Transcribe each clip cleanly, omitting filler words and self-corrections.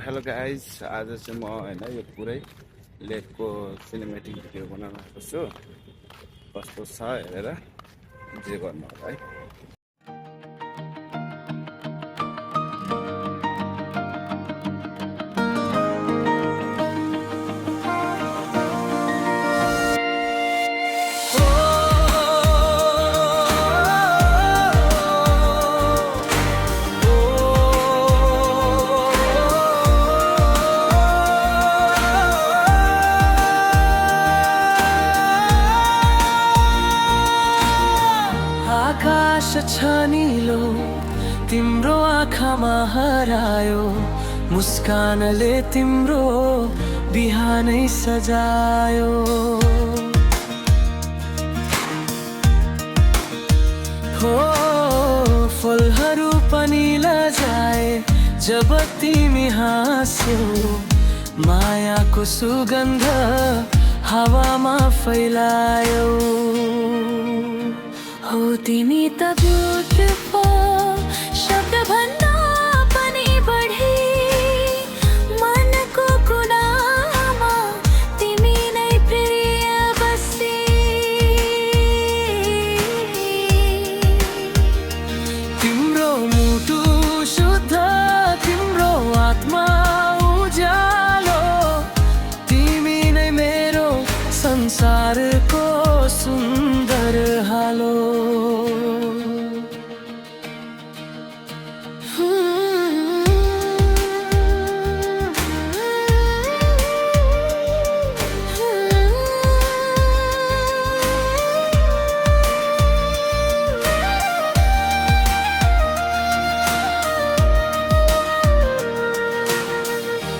Hello guys, आज चाहिँ म होइन यो पुरै लेकको सिनेमेटिक भिडियो बनाउन आएको छु। कस्तो छ हेरेर जे गर्नु होला है। आकाश छ नीलो तिम्रो आँखामा हरायो, मुस्कानले तिम्रो बिहानै सजायो। हो फुलहरू पनि लजाए जब तिमी हाँस्यौ, मायाको सुगन्ध हावामा फैलायो। हो तिमी त ब्युटिफुल शब्द भन्दा पनि बढी, मनको कुनामा तिमी नै प्रिय बसी। तिम्रो मुटु शुद्ध, तिम्रो आत्मा उज्यालो, तिमी नै मेरो संसारको सुन्दर हालो।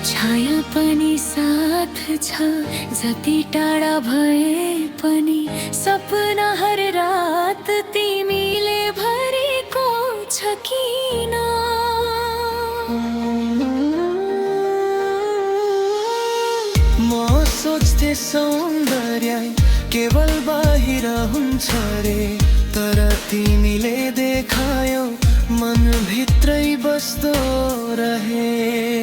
छाया पनि साथ छ, जति टाढा भए पनि सपना हर रात तिमीले भरेको छ किन। म सोच्थे सौन्दर्य केवल बाहिर हुन्छ रे, तर तिमीले देखायो मन भित्रै बस्दो रहे।